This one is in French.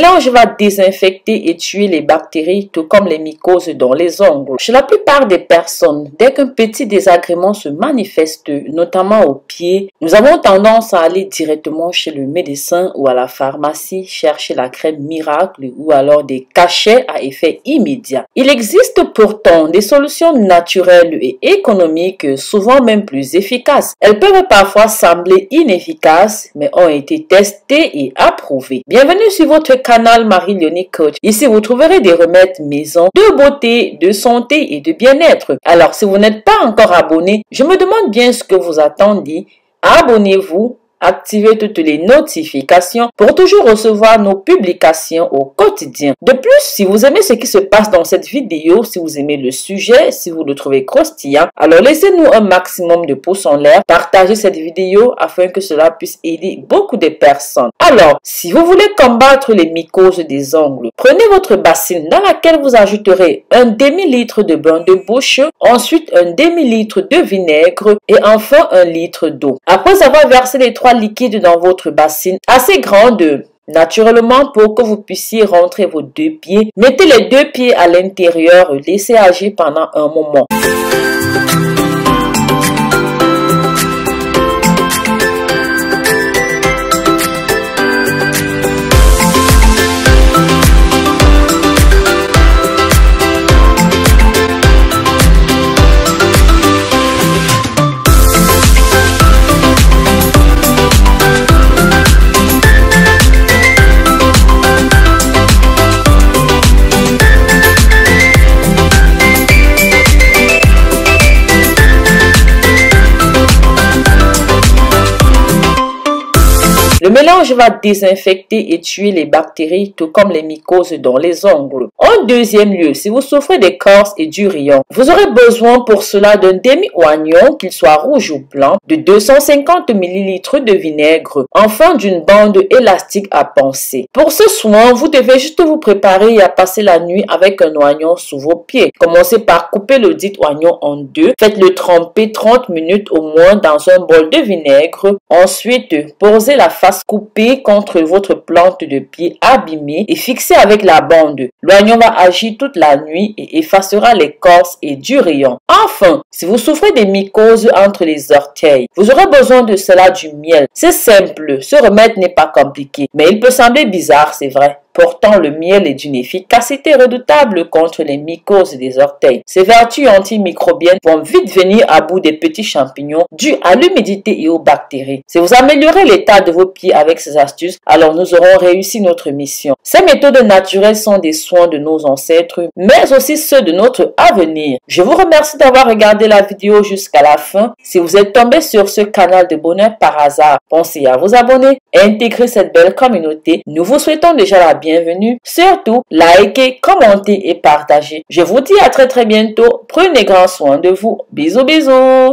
mélange va désinfecter et tuer les bactéries, tout comme les mycoses dans les ongles. Chez la plupart des personnes, dès qu'un petit désagrément se manifeste, notamment aux pieds, nous avons tendance à aller directement chez le médecin ou à la pharmacie chercher la crème miracle ou alors des cachets à effet immédiat. Il existe pourtant des solutions naturelles et économiques, souvent même plus efficaces. Elles peuvent parfois sembler inefficaces, mais ont été testées et approuvées. Bienvenue sur votre canal Marie-Léonie Coach. Ici, vous trouverez des remèdes maison, de beauté, de santé et de bien-être. Alors, si vous n'êtes pas encore abonné, je me demande bien ce que vous attendez. Abonnez-vous. Activez toutes les notifications pour toujours recevoir nos publications au quotidien. De plus, si vous aimez ce qui se passe dans cette vidéo, si vous aimez le sujet, si vous le trouvez croustillant, alors laissez-nous un maximum de pouces en l'air, partagez cette vidéo afin que cela puisse aider beaucoup de personnes. Alors, si vous voulez combattre les mycoses des ongles, prenez votre bassine dans laquelle vous ajouterez un demi-litre de bain de bouche, ensuite un demi-litre de vinaigre et enfin un litre d'eau. Après avoir versé les trois liquide dans votre bassine assez grande naturellement pour que vous puissiez rentrer vos deux pieds. Mettez les deux pieds à l'intérieur, laissez agir pendant un moment. Le mélange va désinfecter et tuer les bactéries, tout comme les mycoses dans les ongles. En deuxième lieu, si vous souffrez d'écorce et du rayon, vous aurez besoin pour cela d'un demi-oignon, qu'il soit rouge ou blanc, de 250 ml de vinaigre, enfin d'une bande élastique à panser. Pour ce soin, vous devez juste vous préparer à passer la nuit avec un oignon sous vos pieds. Commencez par couper le dit oignon en deux. Faites-le tremper 30 minutes au moins dans un bol de vinaigre. Ensuite, posez la face coupée contre votre plante de pied abîmée et fixée avec la bande. L'oignon va agir toute la nuit et effacera l'écorce et du rayon. Enfin, si vous souffrez des mycoses entre les orteils, vous aurez besoin de cela du miel. C'est simple, ce remède n'est pas compliqué, mais il peut sembler bizarre, c'est vrai. Pourtant, le miel est d'une efficacité redoutable contre les mycoses des orteils. Ses vertus antimicrobiennes vont vite venir à bout des petits champignons dus à l'humidité et aux bactéries. Si vous améliorez l'état de vos pieds avec ces astuces, alors nous aurons réussi notre mission. Ces méthodes naturelles sont des soins de nos ancêtres, mais aussi ceux de notre avenir. Je vous remercie d'avoir regardé la vidéo jusqu'à la fin. Si vous êtes tombé sur ce canal de bonheur par hasard, pensez à vous abonner et intégrer cette belle communauté. Nous vous souhaitons déjà la bienvenue. Surtout, likez, commentez et partagez. Je vous dis à très bientôt. Prenez grand soin de vous. Bisous, bisous.